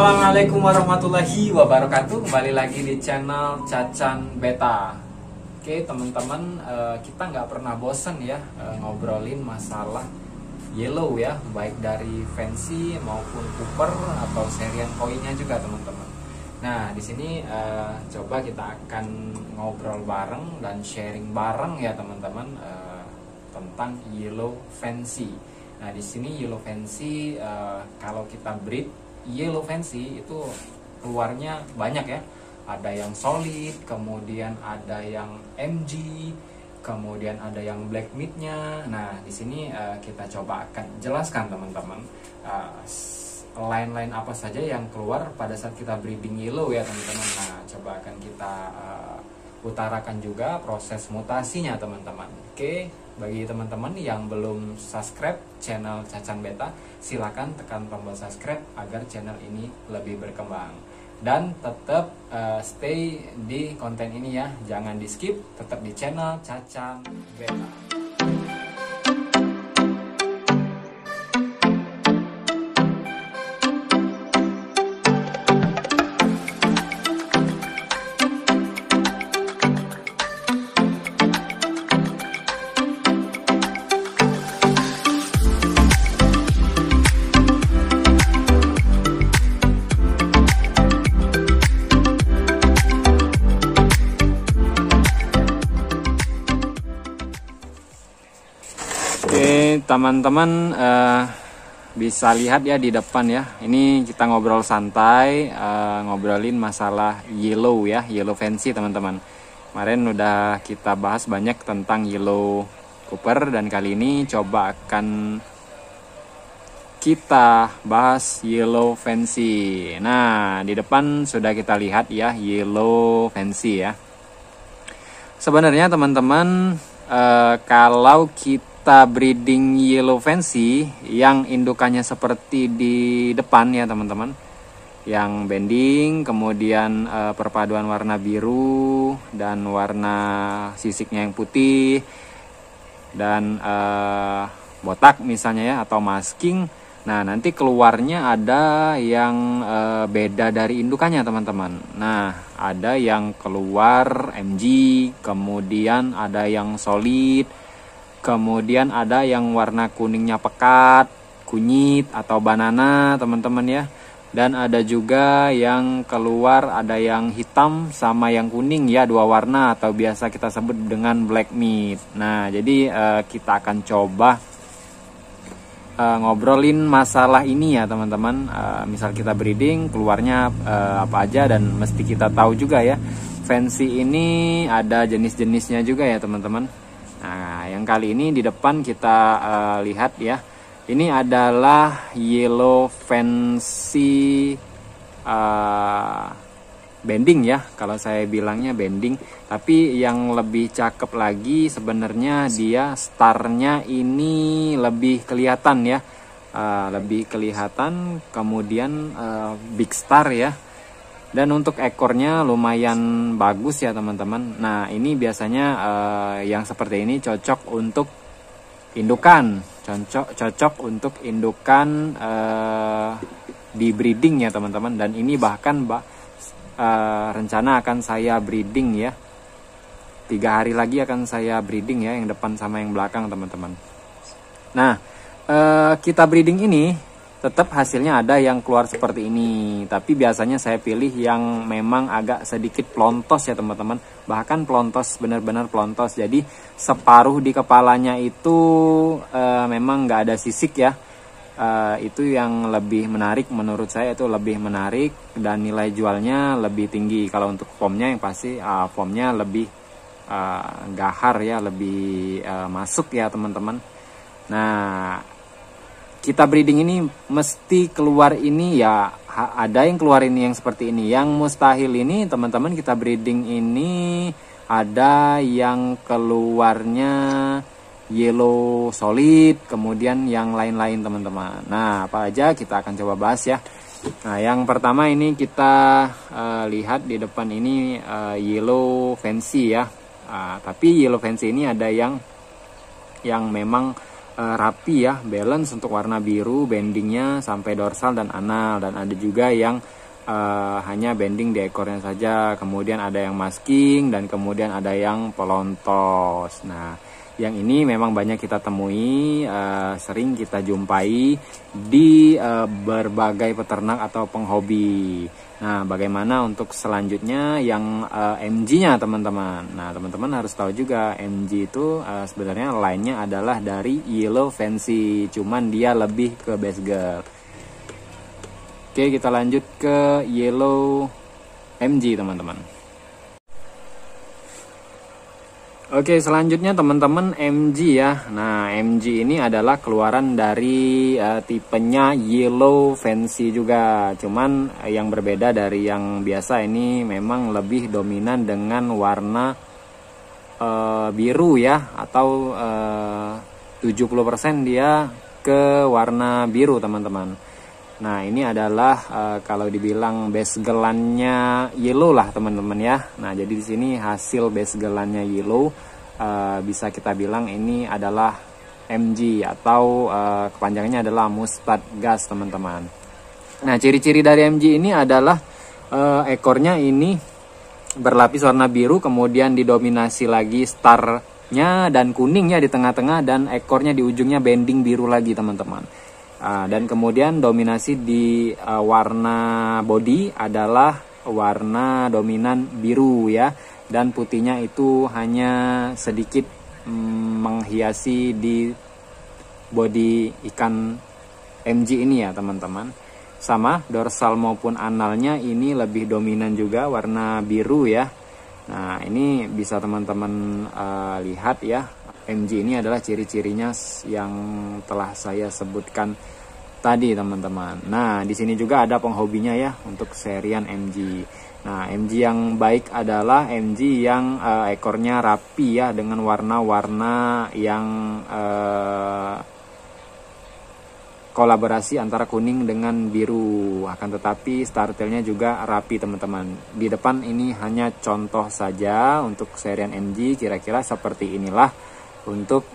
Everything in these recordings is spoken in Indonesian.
Assalamualaikum warahmatullahi wabarakatuh. Kembali lagi di channel Cacan Beta. Oke teman-teman, kita nggak pernah bosen ya ngobrolin masalah yellow ya, baik dari fancy maupun cooper atau serian koinnya juga teman-teman. Nah di sini coba kita akan ngobrol bareng dan sharing bareng ya teman-teman tentang yellow fancy. Nah di sini yellow fancy kalau kita breed yellow fancy itu keluarnya banyak ya. Ada yang solid, kemudian ada yang MG, kemudian ada yang black meat-nya. Nah, di sini kita coba akan jelaskan teman-teman line-line apa saja yang keluar pada saat kita breeding yellow ya teman-teman. Nah, coba akan kita utarakan juga proses mutasinya teman-teman. Oke, bagi teman-teman yang belum subscribe channel Cacan Beta, silakan tekan tombol subscribe agar channel ini lebih berkembang. Dan tetap stay di konten ini ya, jangan di skip, tetap di channel Cacan Beta. Oke teman-teman, bisa lihat ya di depan ya, ini kita ngobrol santai, ngobrolin masalah yellow ya, yellow fancy teman-teman. Kemarin udah kita bahas banyak tentang yellow cooper, dan kali ini coba akan kita bahas yellow fancy. Nah di depan sudah kita lihat ya yellow fancy ya. Sebenarnya teman-teman, kalau kita breeding yellow fancy yang indukannya seperti di depan ya teman-teman, yang bending, kemudian perpaduan warna biru dan warna sisiknya yang putih dan botak misalnya ya, atau masking. Nah nanti keluarnya ada yang beda dari indukannya teman-teman. Nah ada yang keluar MG, kemudian ada yang solid, kemudian ada yang warna kuningnya pekat, kunyit atau banana teman-teman ya. Dan ada juga yang keluar, ada yang hitam sama yang kuning ya, dua warna atau biasa kita sebut dengan black meat. Nah jadi kita akan coba ngobrolin masalah ini ya teman-teman. Misal kita breeding keluarnya apa aja, dan mesti kita tahu juga ya fancy ini ada jenis-jenisnya juga ya teman-teman. Nah yang kali ini di depan kita lihat ya, ini adalah yellow fancy bending ya, kalau saya bilangnya bending. Tapi yang lebih cakep lagi sebenarnya dia starnya ini lebih kelihatan ya, lebih kelihatan, kemudian big star ya. Dan untuk ekornya lumayan bagus ya teman-teman. Nah ini biasanya yang seperti ini cocok untuk indukan, cocok untuk indukan di breeding ya teman-teman. Dan ini bahkan rencana akan saya breeding ya, 3 hari lagi akan saya breeding ya, yang depan sama yang belakang teman-teman. Nah kita breeding ini tetap hasilnya ada yang keluar seperti ini, tapi biasanya saya pilih yang memang agak sedikit pelontos ya teman-teman. Bahkan pelontos, benar-benar pelontos, jadi separuh di kepalanya itu memang nggak ada sisik ya. Itu yang lebih menarik menurut saya, itu lebih menarik dan nilai jualnya lebih tinggi. Kalau untuk formnya yang pasti formnya lebih gahar ya, lebih masuk ya teman-teman. Nah kita breeding ini mesti keluar ini ya, ada yang keluar ini yang seperti ini. Yang mustahil ini teman-teman, kita breeding ini ada yang keluarnya yellow solid, kemudian yang lain-lain teman-teman. Nah apa aja kita akan coba bahas ya. Nah yang pertama ini kita lihat di depan ini yellow fancy ya. Tapi yellow fancy ini ada yang memang rapi ya, balance untuk warna biru bendingnya sampai dorsal dan anal, dan ada juga yang hanya bending di ekornya saja, kemudian ada yang masking, dan kemudian ada yang pelontos. Nah, yang ini memang banyak kita temui, sering kita jumpai di berbagai peternak atau penghobi. Nah, bagaimana untuk selanjutnya yang MG-nya teman-teman? Nah, teman-teman harus tahu juga MG itu sebenarnya lainnya adalah dari Yellow Fancy, cuman dia lebih ke base girl. Oke, kita lanjut ke Yellow MG teman-teman. Oke, selanjutnya teman-teman MG ya. Nah, MG ini adalah keluaran dari tipenya Yellow Fancy juga. Cuman yang berbeda dari yang biasa, ini memang lebih dominan dengan warna biru ya, atau 70% dia ke warna biru teman-teman. Nah, ini adalah kalau dibilang base girl-nya yellow lah teman-teman ya. Nah, jadi di sini hasil base girl-nya yellow, bisa kita bilang ini adalah MG atau kepanjangannya adalah mustard gas teman-teman. Nah, ciri-ciri dari MG ini adalah ekornya ini berlapis warna biru, kemudian didominasi lagi starnya dan kuningnya di tengah-tengah, dan ekornya di ujungnya bending biru lagi teman-teman. Dan kemudian dominasi di warna body adalah warna dominan biru ya, dan putihnya itu hanya sedikit menghiasi di body ikan MG ini ya teman-teman. Sama dorsal maupun analnya ini lebih dominan juga warna biru ya. Nah, ini bisa teman-teman lihat ya. MG ini adalah ciri-cirinya yang telah saya sebutkan tadi teman-teman. Nah, di sini juga ada penghobinya ya untuk serian MG. Nah, MG yang baik adalah MG yang ekornya rapi ya, dengan warna-warna yang kolaborasi antara kuning dengan biru. Akan tetapi startailnya juga rapi teman-teman. Di depan ini hanya contoh saja untuk serian MG, kira-kira seperti inilah untuk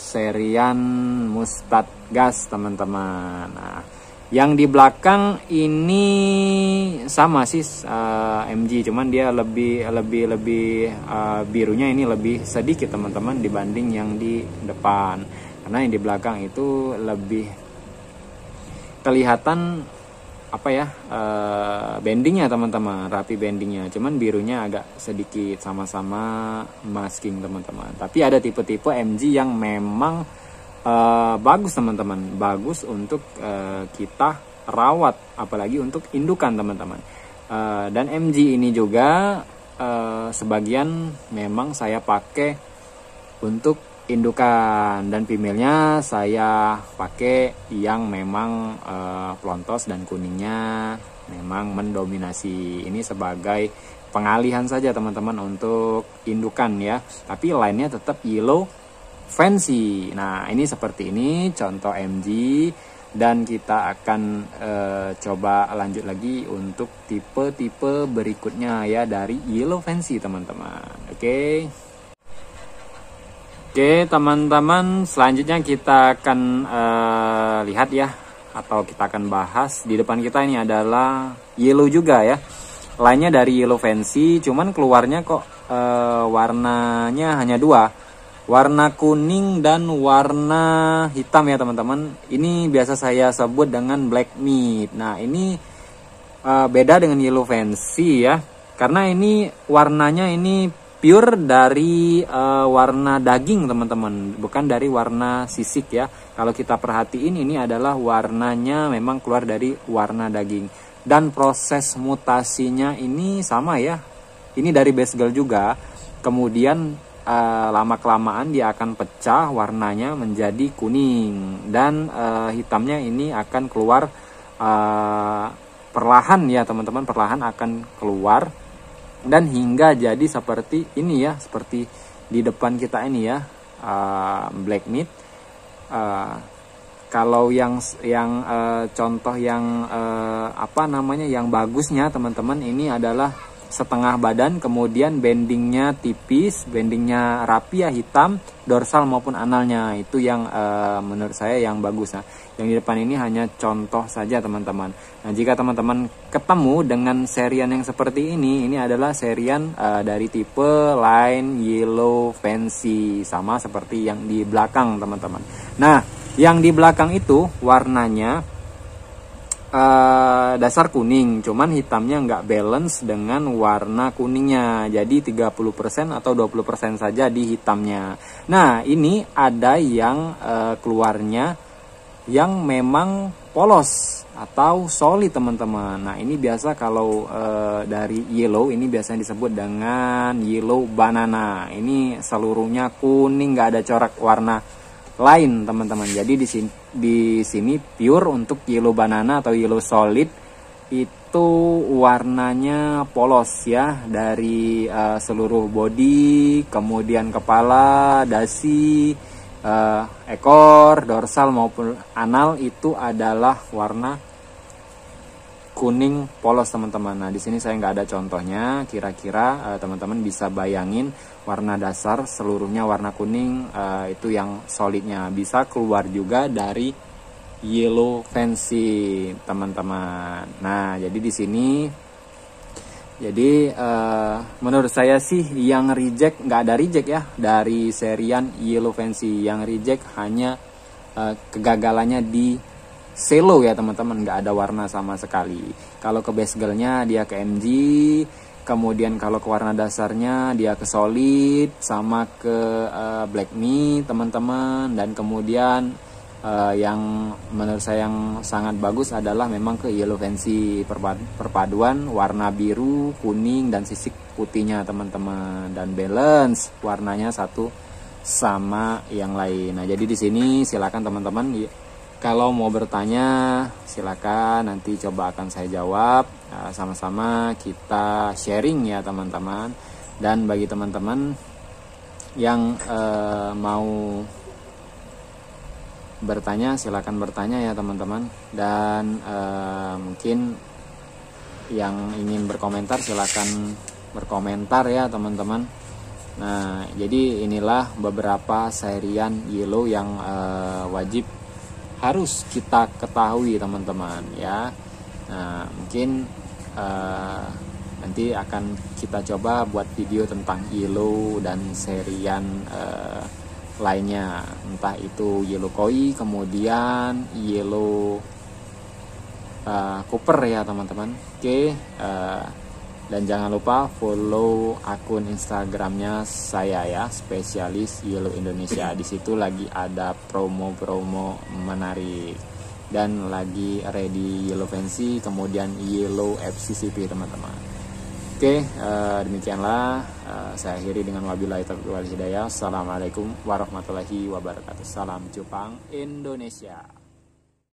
serian mustard gas teman-teman. Nah, yang di belakang ini sama sih MG, cuman dia lebih birunya ini lebih sedikit teman-teman dibanding yang di depan, karena yang di belakang itu lebih kelihatan apa ya, bendingnya teman-teman, rapi bendingnya, cuman birunya agak sedikit, sama-sama masking teman-teman. Tapi ada tipe-tipe MG yang memang bagus teman-teman, bagus untuk kita rawat, apalagi untuk indukan teman-teman. Dan MG ini juga sebagian memang saya pakai untuk indukan, dan female-nya saya pakai yang memang pelontos dan kuningnya memang mendominasi. Ini sebagai pengalihan saja teman-teman untuk indukan ya, tapi lainnya tetap Yellow Fancy. Nah, ini seperti ini contoh MG, dan kita akan coba lanjut lagi untuk tipe-tipe berikutnya ya dari Yellow Fancy teman-teman. Oke teman-teman, selanjutnya kita akan lihat ya, atau kita akan bahas. Di depan kita ini adalah yellow juga ya, lainnya dari Yellow Fancy, cuman keluarnya kok warnanya hanya dua, warna kuning dan warna hitam ya teman-teman. Ini biasa saya sebut dengan black meat. Nah, ini beda dengan Yellow Fancy ya, karena ini warnanya ini pure dari warna daging teman-teman, bukan dari warna sisik ya. Kalau kita perhatiin, ini adalah warnanya memang keluar dari warna daging, dan proses mutasinya ini sama ya, ini dari base girl juga. Kemudian lama-kelamaan dia akan pecah warnanya menjadi kuning, dan hitamnya ini akan keluar perlahan ya teman-teman, perlahan akan keluar, dan hingga jadi seperti ini ya, seperti di depan kita ini ya, black meat. Kalau yang contoh yang apa namanya, yang bagusnya teman-teman, ini adalah setengah badan, kemudian bendingnya tipis, bendingnya rapi ya, hitam, dorsal maupun analnya itu yang menurut saya yang bagus. Nah, yang di depan ini hanya contoh saja teman-teman. Nah, jika teman-teman ketemu dengan serian yang seperti ini adalah serian dari tipe line yellow fancy, sama seperti yang di belakang teman-teman. Nah, yang di belakang itu warnanya dasar kuning, cuman hitamnya nggak balance dengan warna kuningnya, jadi 30% atau 20% saja di hitamnya. Nah, ini ada yang keluarnya yang memang polos atau solid teman-teman. Nah, ini biasa kalau dari yellow ini biasanya disebut dengan yellow banana. Ini seluruhnya kuning, nggak ada corak warna lain teman-teman. Jadi di sini pure untuk yellow banana atau yellow solid itu warnanya polos ya, dari seluruh body, kemudian kepala, dasi, ekor, dorsal maupun anal itu adalah warna kuning polos teman-teman. Nah, di sini saya nggak ada contohnya. Kira-kira teman-teman bisa bayangin warna dasar seluruhnya warna kuning, itu yang solidnya. Bisa keluar juga dari yellow fancy teman-teman. Nah, jadi di sini menurut saya sih yang reject, nggak ada reject ya dari serian yellow fancy. Yang reject hanya kegagalannya di selo ya teman-teman, nggak ada warna sama sekali. Kalau ke base girlnya dia ke MG, kemudian kalau ke warna dasarnya dia ke solid, sama ke black me teman-teman. Dan kemudian yang menurut saya yang sangat bagus adalah memang ke yellow fancy, perpaduan warna biru, kuning dan sisik putihnya teman-teman, dan balance warnanya satu sama yang lain. Nah, jadi di sini silakan teman-teman kalau mau bertanya silakan, nanti coba akan saya jawab. Sama-sama kita sharing ya teman-teman. Dan bagi teman-teman yang mau bertanya silakan bertanya ya teman-teman. Dan mungkin yang ingin berkomentar silakan berkomentar ya teman-teman. Nah, jadi inilah beberapa serian yellow yang wajib harus kita ketahui teman-teman ya. Nah, mungkin nanti akan kita coba buat video tentang yellow dan serian lainnya, entah itu yellow koi, kemudian yellow cooper ya teman-teman. Oke, dan jangan lupa follow akun Instagramnya saya ya, spesialis Yellow Indonesia. Di situ lagi ada promo-promo menarik dan lagi ready Yellow Fancy, kemudian Yellow FCCP teman-teman. Oke, demikianlah saya akhiri dengan wabillahi taufiq wal hidayah. Assalamualaikum warahmatullahi wabarakatuh. Salam Jepang Indonesia.